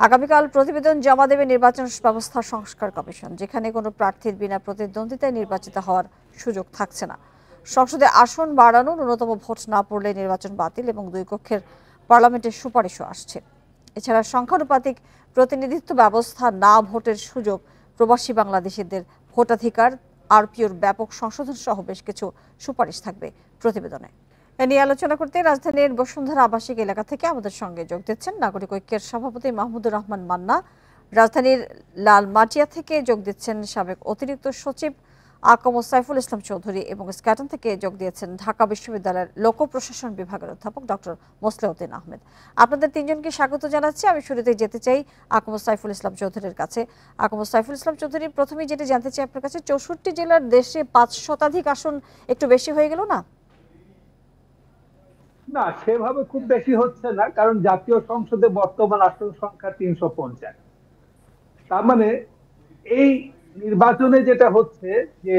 আগামীকাল প্রতিবেদন জমা দেবে নির্বাচন ব্যবস্থা সংস্কার কমিশন, যেখানে কোনো প্রার্থীর বিনা প্রতিদ্বন্দ্বিতায় নির্বাচিত হওয়ার সুযোগ থাকছে না। সংসদে আসন বাড়ানো, ন্যূনতম ভোট না পড়লে নির্বাচন বাতিল এবং দুই কক্ষের পার্লামেন্টের সুপারিশও আসছে। এছাড়া সংখ্যানুপাতিক প্রতিনিধিত্ব ব্যবস্থা, না ভোটের সুযোগ, প্রবাসী বাংলাদেশিদের ভোটাধিকার, আরপিওর ব্যাপক সংশোধন সহ বেশ কিছু সুপারিশ থাকবে প্রতিবেদনে। এ নিয়ে আলোচনা করতে রাজধানীর বসুন্ধরা আবাসিক এলাকা থেকে আমাদের সঙ্গে যোগ দিচ্ছেন নাগরিক ঐক্যের সভাপতি মাহমুদুর রহমান মান্না, রাজধানীর লালমাটিয়া থেকে যোগ দিচ্ছেন সাবেক অতিরিক্ত সচিব আকম সাইফুল ইসলাম চৌধুরী এবং স্ক্যাটন থেকে যোগ দিয়েছেন ঢাকা বিশ্ববিদ্যালয়ের লোক প্রশাসন বিভাগের অধ্যাপক ডক্টর মোসলেউদ্দিন আহমেদ। আপনাদের তিনজনকে স্বাগত জানাচ্ছি। আমি শুরুতেই যেতে চাই আকম সাইফুল ইসলাম চৌধুরীর কাছে। আকম সাইফুল ইসলাম চৌধুরী, প্রথমেই যেটা জানতে চাই আপনার কাছে, 64 জেলার দেশে 5 শতাধিক আসন একটু বেশি হয়ে গেল না? না, সেভাবে খুব বেশি হচ্ছে না, কারণ জাতীয় সংসদে বর্তমান আসন সংখ্যা 350। তার মানে এই নির্বাচনে যেটা হচ্ছে যে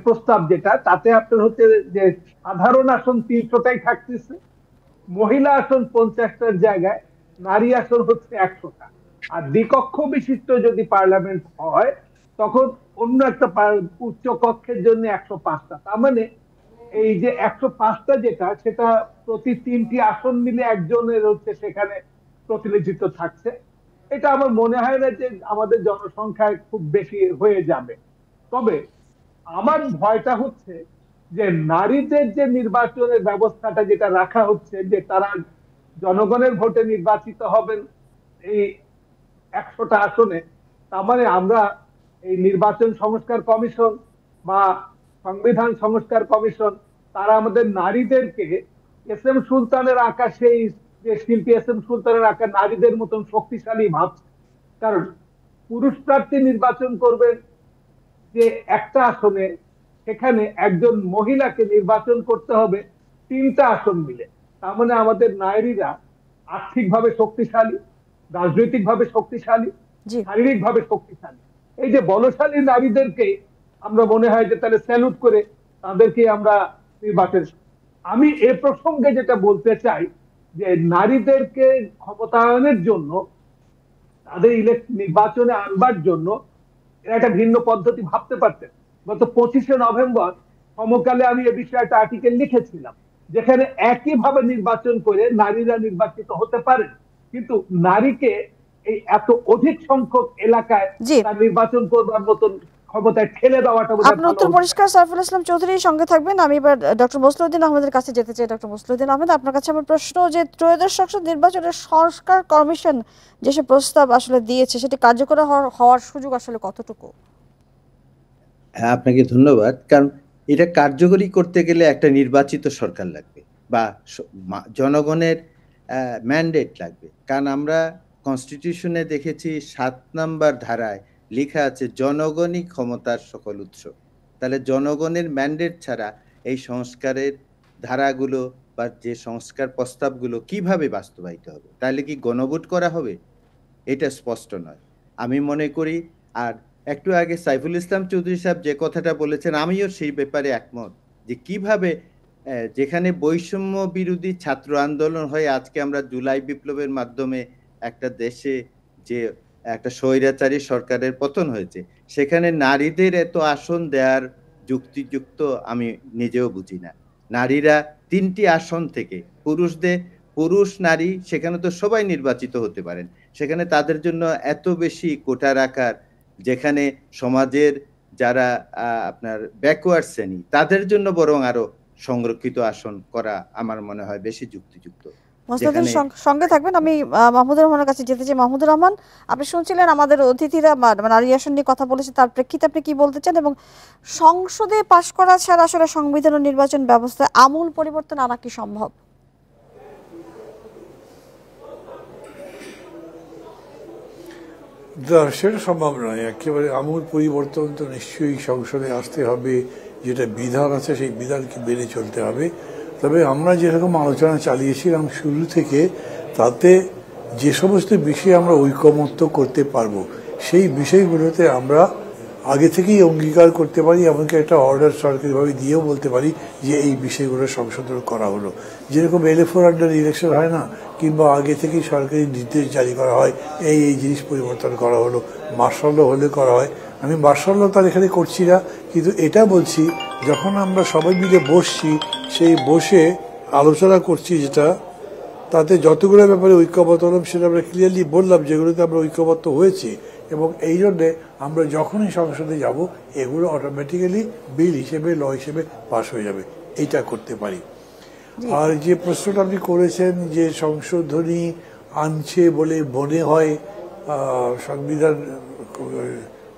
প্রস্তাব যেটা, তাতে আপনার হচ্ছে যে সাধারণ আসন 300টাই থাকতেছে, মহিলা আসন 50টার জায়গায় নারী আসন হচ্ছে 100টা, আর দ্বিকক্ষ বিশিষ্ট যদি পার্লামেন্ট হয় তখন অন্য একটা উচ্চ কক্ষের জন্য 105টা। তার মানে এই যে 105টা যেটা, সেটা প্রতি 3টি আসন মিলে একজনের হচ্ছে সেখানে প্রতিনিধিত্ব থাকছে। এটা আমার মনে হয় না যে আমাদের জনসংখ্যায় খুব বেশি হয়ে যাবে। তবে আমার ভয়টা হচ্ছে যে নারীদের যে নির্বাচনের ব্যবস্থাটা যেটা রাখা হচ্ছে, যে তারা জনগণের ভোটে নির্বাচিত হবেন এই 100টা আসনে। তার মানে আমরা এই নির্বাচন সংস্কার কমিশন বা সংবিধান সংস্কার কমিশন, তারা আমাদের নারীদেরকে এস এম সুলতানের আঁকা, সেই যে শিল্পী এস এম সুলতানের আঁকা নারীদের মতন শক্তিশালী ভাবছে। কারণ পুরুষ প্রার্থী নির্বাচন করবেন যে একটা আসনে, সেখানে একজন মহিলাকে নির্বাচন করতে হবে 3টা আসন মিলে। তার মানে আমাদের নারীরা আর্থিকভাবে শক্তিশালী, রাজনৈতিকভাবে শক্তিশালী, শারীরিকভাবে শক্তিশালী। এই যে বলশালী নারীদেরকে আমরা মনে হয় যে তাহলে স্যালুট করে তাদেরকে আমরা নির্বাচন। আমি এ প্রসঙ্গে যেটা বলতে চাই যে নারীদেরকে ক্ষমতায়নের জন্য, তাদের নির্বাচনে আনবার জন্য এরা একটা ভিন্ন পদ্ধতি ভাবতে পারতেন। গত 25শে নভেম্বর সমকালে আমি এ বিষয়ে একটা আর্টিকেল লিখেছিলাম, যেখানে একইভাবে নির্বাচন করে নারীরা নির্বাচিত হতে পারেন, কিন্তু নারীকে এই এত অধিক সংখ্যক এলাকায় তার নির্বাচন করবার মতন ক্ষমতায় ঠেলে দেওয়াটা। আপনার উত্তর পরিষ্কার সাইফুল ইসলাম চৌধুরী সঙ্গে থাকবেন। আমি এবার ডক্টর মোসলেউদ্দিন আহমেদের কাছে যেতে চাই। ডক্টর মোসলেউদ্দিন আহমেদ, আপনার কাছে আমার প্রশ্ন যে ত্রয়োদশ সংসদ নির্বাচনের সংস্কার কমিশন যেসব প্রস্তাব আসলে দিয়েছে, সেটি কার্যকর হওয়ার সুযোগ আসলে কতটুকু? হ্যাঁ, আপনাকে ধন্যবাদ। কারণ এটা কার্যকরী করতে গেলে একটা নির্বাচিত সরকার লাগবে বা জনগণের ম্যান্ডেট লাগবে। কারণ আমরা কনস্টিটিউশনে দেখেছি 7 নম্বর ধারায় লেখা আছে জনগণই ক্ষমতার সকল উৎস। তাহলে জনগণের ম্যান্ডেট ছাড়া এই সংস্কারের ধারাগুলো বা যে সংস্কার প্রস্তাবগুলো কিভাবে বাস্তবায়িত হবে? তাহলে কি গণভোট করা হবে? এটা স্পষ্ট নয় আমি মনে করি। আর একটু আগে সাইফুল ইসলাম চৌধুরী সাহেব যে কথাটা বলেছেন, আমিও সেই ব্যাপারে একমত, যে কিভাবে যেখানে বৈষম্য বিরোধী ছাত্র আন্দোলন হয়, আজকে আমরা জুলাই বিপ্লবের মাধ্যমে একটা দেশে যে একটা স্বৈরাচারী সরকারের পতন হয়েছে, সেখানে নারীদের এত আসন দেওয়ার যুক্তিযুক্ত আমি নিজেও বুঝি না। নারীরা 3টি আসন থেকে পুরুষ নারী সেখানে তো সবাই নির্বাচিত হতে পারেন, সেখানে তাদের জন্য এত বেশি কোটা রাখার, যেখানে সমাজের যারা আপনার ব্যাকওয়ার্ড শ্রেণী তাদের জন্য বরং আরো সংরক্ষিত আসন করা আমার মনে হয় বেশি যুক্তিযুক্ত। সঙ্গে থাকবেন। আমি মাহমুদুর রহমানের কাছে যেতে চাই। মাহমুদুর রহমান, আপনি শুনছিলেন আমাদের অতিথিরা নারী আসন নিয়ে কথা বলেছে, তার প্রেক্ষিতে আপনি কি বলতে চান? এবং সংসদে পাশ করা ছাড়া আসলে সংবিধান ও নির্বাচন ব্যবস্থায় আমূল পরিবর্তন আনা কি সম্ভব? সেটা সম্ভব নয়। একেবারে আমূল পরিবর্তন তো নিশ্চয়ই সংসদে আসতে হবে, যেটা বিধান আছে সেই বিধানকে মেনে চলতে হবে। তবে আমরা যেরকম আলোচনা চালিয়েছিলাম শুরু থেকে, তাতে যে সমস্ত বিষয়ে আমরা ঐকমত্য করতে পারবো সেই বিষয়গুলোতে আমরা আগে থেকেই অঙ্গীকার করতে পারি, এমনকি একটা অর্ডার সরকারিভাবে দিয়েও বলতে পারি যে এই বিষয়গুলো সংশোধন করা হলো। যেরকম LFO আন্ডার ইলেকশন হয় না, কিংবা আগে থেকেই সরকারি নির্দেশ জারি করা হয় এই জিনিস পরিবর্তন করা হলো, মার্শাল ল হলে করা হয়। আমি মার্শাল ল তার এখানে করছি না, কিন্তু এটা বলছি যখন আমরা সবাই মিলে বসছি, সেই বসে আলোচনা করছি যেটা, তাতে যতগুলো ব্যাপারে ঐক্যবদ্ধ হলাম সেটা আমরা ক্লিয়ারলি বললাম যেগুলোতে আমরা ঐক্যবদ্ধ হয়েছি, এবং এই জন্যে আমরা যখনই সংসদে যাব এগুলো অটোমেটিক্যালি বিল হিসেবে, ল হিসেবে পাস হয়ে যাবে। এইটা করতে পারি। আর যে প্রশ্নটা আপনি করেছেন যে সংশোধনী আনছে বলে মনে হয় সংবিধান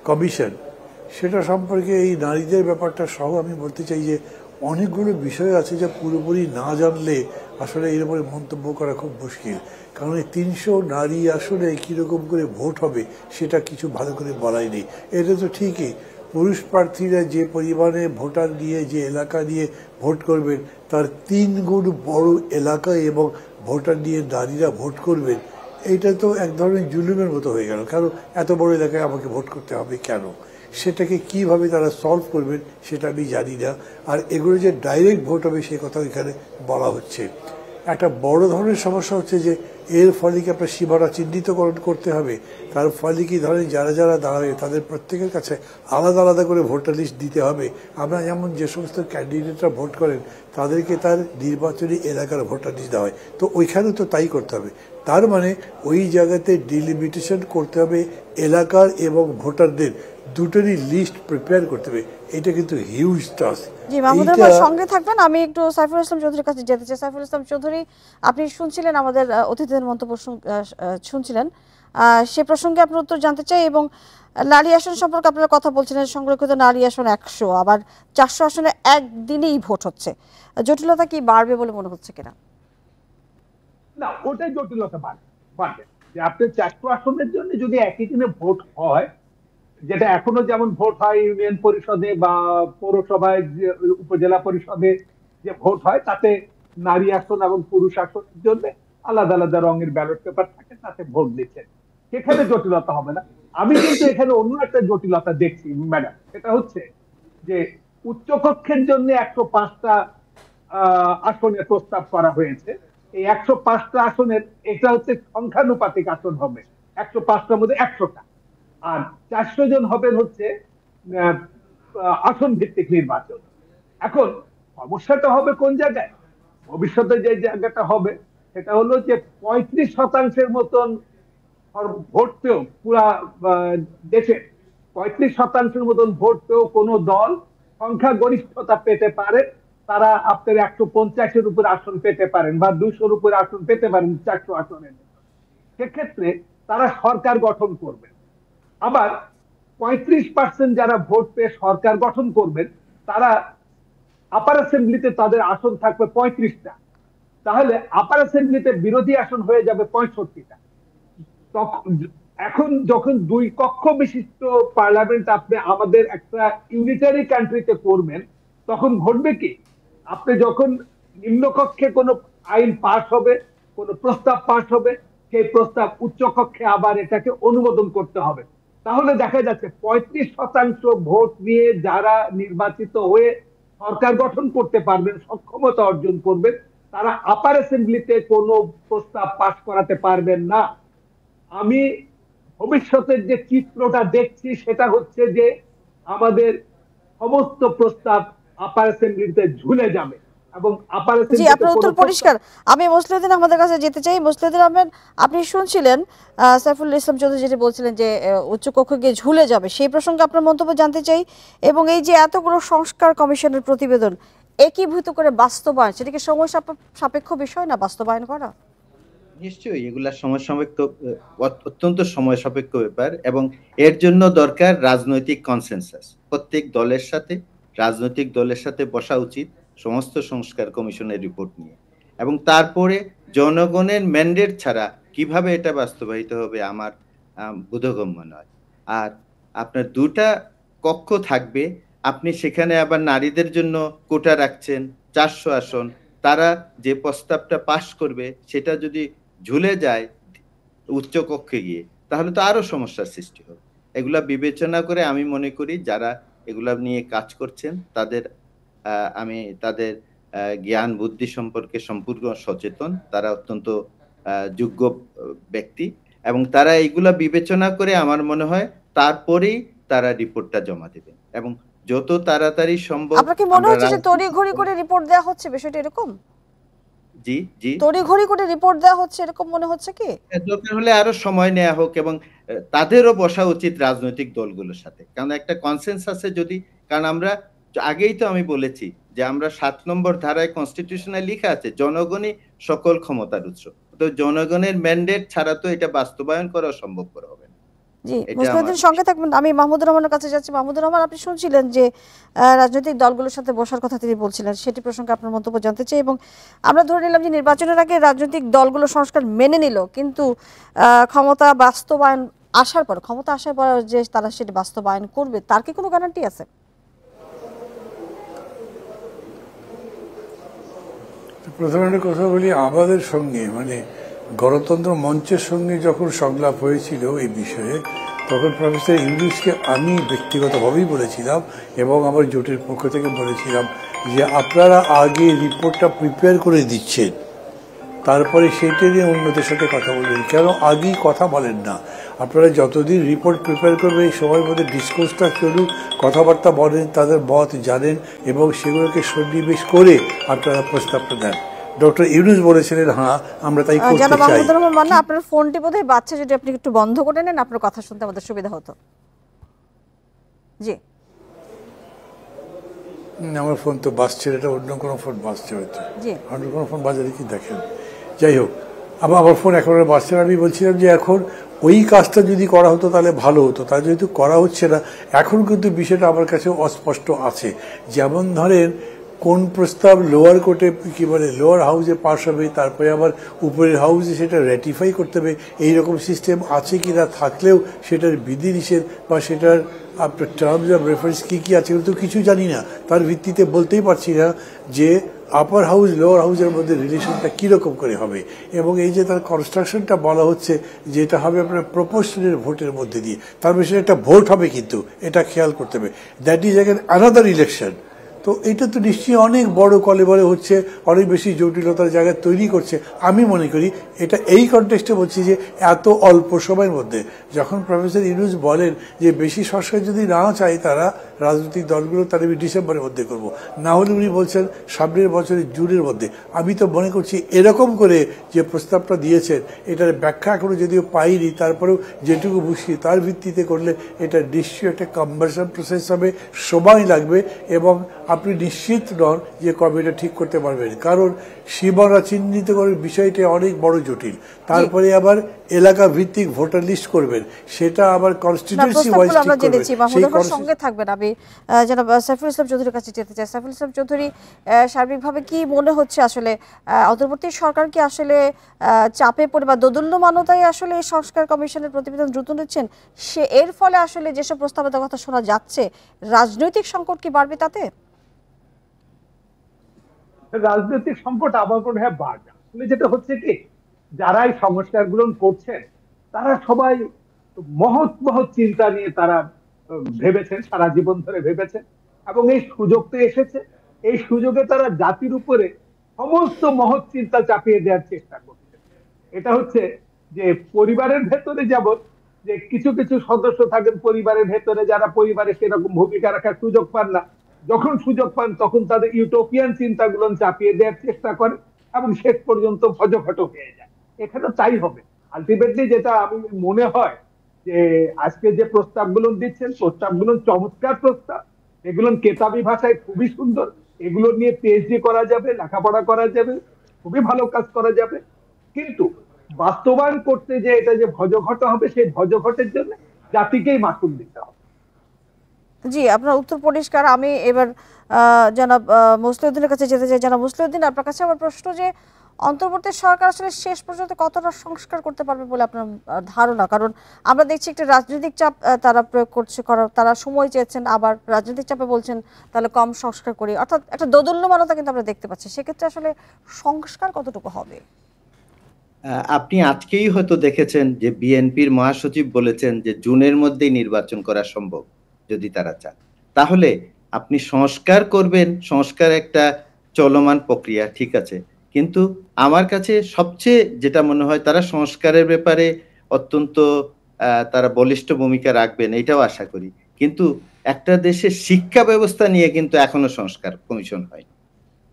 কমিশন, সেটা সম্পর্কে এই নারীদের ব্যাপারটা সহ আমি বলতে চাই যে অনেকগুলো বিষয় আছে যা পুরোপুরি না জানলে আসলে এর উপরে মন্তব্য করা খুব মুশকিল। কারণ এই 300 নারী আসলে কীরকম করে ভোট হবে সেটা কিছু ভালো করে বলাই নেই। এটা তো ঠিকই, পুরুষ প্রার্থীরা যে পরিমাণে ভোটার নিয়ে, যে এলাকা নিয়ে ভোট করবেন, তার 3 গুণ বড় এলাকায় এবং ভোটার নিয়ে নারীরা ভোট করবেন, এইটা তো এক ধরনের জুলুমের মতো হয়ে গেল। কারণ এত বড় এলাকায় আমাকে ভোট করতে হবে কেন? সেটাকে কিভাবে তারা সলভ করবেন সেটা আমি জানি না। আর এগুলো যে ডাইরেক্ট ভোট হবে সে কথা এখানে বলা হচ্ছে। একটা বড় ধরনের সমস্যা হচ্ছে যে এর ফলে কি আপনার সীমানা চিহ্নিতকরণ করতে হবে, তার ফলে কি ধরেন যারা যারা দাঁড়াবে তাদের প্রত্যেকের কাছে আলাদা আলাদা করে ভোটার লিস্ট দিতে হবে। আমরা যেমন যে সমস্ত ক্যান্ডিডেটরা ভোট করেন তাদেরকে তার নির্বাচনী এলাকার ভোটার লিস্ট দেওয়া হয়, তো ওইখানেও তো তাই করতে হবে। তার মানে ওই জায়গাতে ডিলিমিটেশন করতে হবে এলাকার এবং ভোটারদের দুটোরই লিস্ট প্রিপেয়ার করতে হবে। এটা কিন্তু হিউজ টাস্ক। জি, মাহমুদুর রহমান সঙ্গে থাকবেন। আমি একটু সাইফুল ইসলাম চৌধুরীর কাছে যেতে চাই। সাইফুল ইসলাম চৌধুরী, আপনি শুনছিলেন আমাদের অতিথিদের মন্তব্য শুনছিলেন, সে প্রসঙ্গে আপনার উত্তর জানতে চাই। এবং নারী আসন সম্পর্কে আপনারা কথা বলছিলেন, সংরক্ষিত নারী আসন 100, আবার 400 আসনে একদিনেই ভোট হচ্ছে। জটিলতা কি বাড়বে বলে মনে হচ্ছে কিনা? না, ওটাই জটিলতা বাড়বে যে আপনার 400 আসনের জন্য যদি একই দিনে ভোট হয়, যেটা এখনো যেমন ভোট হয় ইউনিয়ন পরিষদে বা পৌরসভায়, উপজেলা পরিষদে যে ভোট হয়, তাতে নারী আসন এবং পুরুষ আসনের জন্য আলাদা আলাদা রঙের ব্যালট পেপার থাকে, তাতে ভোট দিচ্ছেন, সেখানে জটিলতা হবে না। আমি কিন্তু এখানে অন্য একটা জটিলতা দেখছি ম্যাডাম, সেটা হচ্ছে যে উচ্চকক্ষের জন্য 105টা আসনের প্রস্তাব করা হয়েছে। এই 105টা আসনের এটা হচ্ছে সংখ্যানুপাতিক আসন হবে, 105টার মধ্যে 100টা, আর 400 জন হবেন হচ্ছে আসন ভিত্তিক নির্বাচন। এখন সমস্যাটা হবে কোন জায়গায়? ভবিষ্যতে যে জায়গাটা হবে সেটা হলো যে 35% মতন ভোট পেয়েও পুরা দেশে 35% মতন ভোট পেয়েও কোন দল সংখ্যাগরিষ্ঠতা পেতে পারে, তারা আপনার 150-এর উপর আসন পেতে পারেন বা 200-র উপর আসন পেতে পারেন 400 আসনের। সেক্ষেত্রে তারা সরকার গঠন করবেন। আবার 35% যারা ভোট পেয়ে সরকার গঠন করবেন, তারা আপার অ্যাসেম্বলিতে তাদের আসন থাকবে 35টা, তাহলে আপার অ্যাসেম্বলিতে বিরোধী আসন হয়ে যাবে 65টা। এখন যখন 2 কক্ষ বিশিষ্ট পার্লামেন্ট আপনি আমাদের একটা ইউনিটারি কান্ট্রিতে করবেন, তখন ঘটবে কি, আপনি যখন নিম্নকক্ষে কোনো আইন পাস হবে, কোনো প্রস্তাব পাস হবে, সেই প্রস্তাব উচ্চকক্ষে আবার এটাকে অনুমোদন করতে হবে। তাহলে দেখা যাচ্ছে 35% ভোট নিয়ে যারা নির্বাচিত হয়ে সরকার গঠন করতে পারবেন, সক্ষমতা অর্জন করবেন, তারা আপার অ্যাসেম্বলিতে কোনো প্রস্তাব পাস করাতে পারবেন না। আমি ভবিষ্যতের যে চিত্রটা দেখছি সেটা হচ্ছে যে আমাদের সমস্ত প্রস্তাব আপার অ্যাসেম্বলিতে ঝুলে যাবে এবং আপার জি, আপনার উত্তর পরিষ্কার। আমি মসলিউদ্দিন আহমেদের কাছে যেতে চাই। মসলিউদ্দিন আহমেদ, আপনি শুনছিলেন সাইফুল ইসলাম চৌধুরী যেটা বলছিলেন যে উচ্চকক্ষ গিয়ে ঝুলে যাবে, সেই প্রসঙ্গে আপনার মন্তব্য জানতে চাই। এবং এই যে এতগুলো সংস্কার কমিশনের প্রতিবেদন একীভূত করে বাস্তবায়ন, সেটা কি সময় সাপেক্ষ বিষয় না বাস্তবায়ন করা? নিশ্চয়ই এগুলা সময় সাপেক্ষ, অত্যন্ত সময় সাপেক্ষ ব্যাপার, এবং এর জন্য দরকার রাজনৈতিক কনসেনসাস। প্রত্যেক রাজনৈতিক দলের সাথে বসা উচিত সমস্ত সংস্কার কমিশনের রিপোর্ট নিয়ে, এবং তারপরে জনগণের ম্যান্ডেট ছাড়া কিভাবে এটা বাস্তবায়িত হবে আমার বোধগম্য নয়। আর আপনার 2টা কক্ষ থাকবে, আপনি সেখানে আবার নারীদের জন্য কোটা রাখছেন 400 আসন, তারা যে প্রস্তাবটা পাশ করবে সেটা যদি ঝুলে যায় উচ্চ কক্ষে গিয়ে, তাহলে তো আরো সমস্যার সৃষ্টি হবে। এগুলা বিবেচনা করে আমি মনে করি যারা এগুলা নিয়ে কাজ করছেন আমি তাদের জ্ঞান বুদ্ধি সম্পর্কে সম্পূর্ণ সচেতন, তারা অত্যন্ত যোগ্য ব্যক্তি এবং তারা এইগুলা বিবেচনা করে আমার মনে হয় তারপরেই তারা রিপোর্টটা জমা দেবেন এবং যত তাড়াতাড়ি সম্ভব। আপনার কি মনে হচ্ছে যে তড়িঘড়ি করে রিপোর্ট দেওয়া হচ্ছে, বিষয়টা এরকম? জি জি, তড়িঘড়ি করে রিপোর্ট দেওয়া হচ্ছে এরকম মনে হচ্ছে কি? দরকার হলে আরো সময় নেওয়া হোক এবং তাদেরও বসা উচিত রাজনৈতিক দলগুলোর সাথে, কারণ একটা কনসেনসাসে যদি, কারণ আমরা আগেই তো আমি বলেছি যে আমরা 7 নম্বর ধারায় কনস্টিটিউশনে লেখা আছে জনগণই সকল ক্ষমতার উৎস, তো জনগণের ম্যান্ডেট ছাড়া তো এটা বাস্তবায়ন করা সম্ভব করা হবে না। জি, মুসলিউদ্দিন সঙ্গে থাকবেন। আমি মাহমুদুর রহমানের কাছে যাচ্ছি। মাহমুদুর রহমান, আপনি শুনছিলেন যে রাজনৈতিক দলগুলোর সাথে বসার কথা তিনি বলছিলেন, সেটি প্রসঙ্গে আপনার মন্তব্য জানতে চাই। এবং আমরা ধরে নিলাম যে নির্বাচনের আগে রাজনৈতিক দলগুলো সংস্কার মেনে নিল, কিন্তু ক্ষমতা আসার পর যে তারা সেটি বাস্তবায়ন করবে, তার কি কোনো গ্যারান্টি আছে? প্রথমে একটা কথা বলি, আমাদের সঙ্গে মানে গণতন্ত্র মঞ্চের সঙ্গে যখন সংলাপ হয়েছিল এই বিষয়ে, তখন প্রফেসর ইউনূসকে আমি ব্যক্তিগতভাবেই বলেছিলাম এবং আমার জোটের পক্ষ থেকে বলেছিলাম যে আপনারা আগে রিপোর্টটা প্রিপেয়ার করে দিচ্ছেন, তারপরে সেইটা নিয়ে অন্যদের সাথে কথা বলবেন, কেন আগেই কথা বলেন না? আপনারা যতদিন রিপোর্ট প্রিপেয়ার করবেন এই সময়ের মধ্যে ডিসকোর্সটা চলুক, কথাবার্তা বলেন, তাদের মত জানেন এবং সেগুলোকে সন্নিবেশ করে আপনারা প্রস্তাবটা দেন। ডক্টর ইউনূস বলেছিলেন হ্যাঁ আমরা তাই করতে চাই। মাহমুদুর রহমান, মানে আপনার ফোনটি বোধহয় বাচ্চা, যদি আপনি একটু বন্ধ করে নেন আপনার কথা শুনতে আমাদের সুবিধা হতো। জি, আমার ফোন তো বাজছে, এটা অন্য কোনো ফোন বাজছে হয়তো, জি, অন্য কোনো ফোন বাজারে কি দেখেন। যাই হোক, আমার ফোন এখন বাজছে না। আমি বলছিলাম যে এখন ওই কাজটা যদি করা হতো তাহলে ভালো হতো, তা যেহেতু করা হচ্ছে না এখন কিন্তু বিষয়টা আমার কাছে অস্পষ্ট আছে। যেমন ধরেন কোন প্রস্তাব লোয়ার কোর্টে কি বলে লোয়ার হাউসে পাস হবে, তারপরে আবার উপরের হাউসে সেটা র্যাটিফাই করতে হবে, এইরকম সিস্টেম আছে কি না, থাকলেও সেটার বিধিনিষেধ বা সেটার আপনার টার্মস অফ রেফারেন্স কী কী আছে তো কিছু জানি না, তার ভিত্তিতে বলতেই পারছি না যে আপার হাউস লোয়ার হাউসের মধ্যে রিলেশনটা কীরকম করে হবে। এবং এই যে তার কনস্ট্রাকশনটা বলা হচ্ছে যে এটা হবে আপনার প্রপোর্শনাল ভোটের মধ্যে দিয়ে, তার বেশি একটা ভোট হবে, কিন্তু এটা খেয়াল করতে হবে that is again another election. তো এটা তো নিশ্চয়ই অনেক বড় কলেবরে হচ্ছে, অনেক বেশি জটিলতার জায়গা তৈরি করছে। আমি মনে করি এটা এই কনটেক্সটে বলছি যে এত অল্প সময়ের মধ্যে যখন প্রফেসর ইউনূস বলেন যে বেশি সংস্কার যদি না চাই তারা রাজনৈতিক দলগুলো, তাহলে আমি ডিসেম্বরের মধ্যে করব, না হলে উনি বলছেন সামনের বছরের জুনের মধ্যে। আমি তো মনে করছি এরকম করে যে প্রস্তাবটা দিয়েছেন এটার ব্যাখ্যা এখনো যদিও পাইনি, তারপরেও যেটুকু বুঝি তার ভিত্তিতে করলে এটা নিশ্চয়ই একটা কনভার্সন প্রসেস হবে, সময় লাগবে এবং আপনি নিশ্চিত নন যে কবে এটা ঠিক করতে পারবেন, কারণ সীমানা চিহ্নিত করার বিষয়টা অনেক বড় জটিল। তারপরে আবার এলাকা ভিত্তিক ভোটার লিস্ট করবেন, সেটা আবার কনস্টিটিউয়েন্সি ওয়াইজ ঠিক করবেন। সঙ্গে থাকবেন। আমি জনাব সাইফুল ইসলাম চৌধুরীর কাছে যেতে চাই। সাইফুল ইসলাম চৌধুরী, সার্বিকভাবে কি মনে হচ্ছে আসলে অন্তর্বর্তী সরকার কি আসলে চাপে পড়ে বা দোদুল্যমানতায় আসলে এই সংস্কার কমিশনের প্রতিবেদন দ্রুত নিচ্ছেন, এর ফলে আসলে যেসব প্রস্তাবের কথা শোনা যাচ্ছে রাজনৈতিক সংকট কি বাড়বে তাতে? রাজনৈতিক সংকট আমার মনে হয় বাড়বে। আসলে যেটা হচ্ছে কি, যারা এই সংস্কার গ্রহণ করছেন তারা সবাই মহৎ মহৎ চিন্তা নিয়ে তারা ভেবেছেন, সারা জীবন ধরে ভেবেছেন এবং এই সুযোগটা এসেছে, এই সুযোগে তারা জাতির উপরে সমস্ত মহৎ চিন্তা চাপিয়ে দেওয়ার চেষ্টা করছে। এটা হচ্ছে যে পরিবারের ভেতরে যেমন যে কিছু কিছু সদস্য থাকেন পরিবারের ভেতরে যারা পরিবারে সেরকম ভূমিকা রাখার সুযোগ পান না, যখন সুযোগ পান তখন তাদের ইউটোপিয়ান চিন্তাগুলো চাপিয়ে দেওয়ার চেষ্টা করে এবং শেষ পর্যন্ত ভজঘট হয়ে যায়। এখানে তাই হবে আলটিমেটলি। যেটা আমি মনে হয় যে আজকে যে প্রস্তাবগুলো দিচ্ছেন, প্রস্তাবগুলো চমৎকার প্রস্তাব, এগুলো কেতাবি ভাষায় খুবই সুন্দর, এগুলো নিয়ে পিএইচডি করা যাবে, লেখাপড়া করা যাবে, খুবই ভালো কাজ করা যাবে, কিন্তু বাস্তবায়ন করতে যে এটা যে ভজঘট হবে, সেই ভজঘটের জন্য জাতিকেই মাসুল দিতে হবে। জি, আপনার উত্তর পরিষ্কার। আমি এবার জনাব মুসলিউদ্দিনের কাছে যেতে চাই। জনাব মুসলিউদ্দিন, আপনার কাছে আমার প্রশ্ন যে অন্তর্বর্তী সরকার আসলে শেষ পর্যন্ত কতটা সংস্কার করতে পারবে বলে আপনার ধারণা? কারণ আমরা দেখছি একটা রাজনৈতিক চাপ তারা প্রয়োগ করছে, তারা সময় চেয়েছেন, আবার রাজনৈতিক চাপে বলছেন তাহলে কম সংস্কার করি, অর্থাৎ একটা দোদুল্যমানতা কিন্তু আমরা দেখতে পাচ্ছি। সেক্ষেত্রে আসলে সংস্কার কতটুকু হবে? আপনি আজকেই হয়তো দেখেছেন যে বিএনপির মহাসচিব বলেছেন যে জুনের মধ্যেই নির্বাচন করা সম্ভব যদি তারা চান। তাহলে আপনি সংস্কার করবেন, সংস্কার একটা চলমান প্রক্রিয়া, ঠিক আছে। কিন্তু আমার কাছে সবচেয়ে যেটা মনে হয় তারা সংস্কারের ব্যাপারে অত্যন্ত তারা বলিষ্ঠ ভূমিকা রাখবেন এটাও আশা করি। কিন্তু একটা দেশের শিক্ষা ব্যবস্থা নিয়ে কিন্তু এখনো সংস্কার কমিশন হয়নি।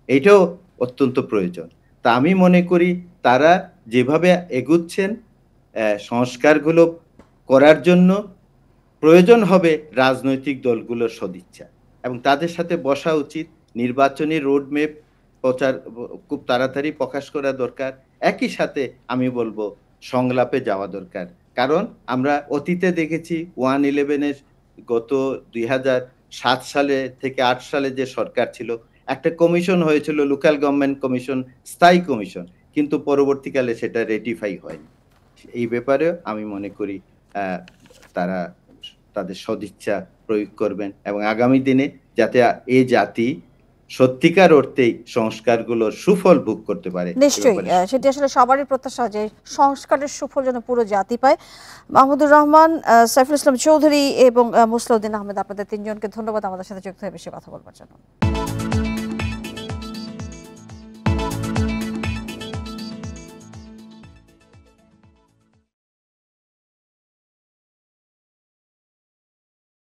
এটাও অত্যন্ত প্রয়োজন। তা আমি মনে করি তারা যেভাবে এগুচ্ছেন সংস্কারগুলো করার জন্য প্রয়োজন হবে রাজনৈতিক দলগুলোর সদিচ্ছা এবং তাদের সাথে বসা উচিত। নির্বাচনী রোডম্যাপ প্রচার খুব তাড়াতাড়ি প্রকাশ করা দরকার। একই সাথে আমি বলবো সংলাপে যাওয়া দরকার। কারণ আমরা অতীতে দেখেছি 1/11-এর গত 2007 সালে থেকে 8 সালে যে সরকার ছিল একটা কমিশন হয়েছিল, লোকাল গভর্নমেন্ট কমিশন, স্থায়ী কমিশন, কিন্তু পরবর্তীকালে সেটা রেটিফাই হয়নি। এই ব্যাপারে আমি মনে করি তারা তাদের সদিচ্ছা প্রয়োগ করবেন এবং আগামী দিনে যাতে এই জাতি সত্যিকার অর্থেই সংস্কারগুলোর সুফল ভোগ করতে পারে। নিশ্চয়ই সেটি আসলে সবারই প্রত্যাশা যে সংস্কারের সুফল যেন পুরো জাতি পায়। মাহমুদুর রহমান, সাইফুল ইসলাম চৌধুরী এবং মুসলিউদ্দিন আহমেদ, আপনাদের তিনজনকে ধন্যবাদ আমাদের সাথে যুক্ত হয়ে বেশি কথা বলবার জন্য।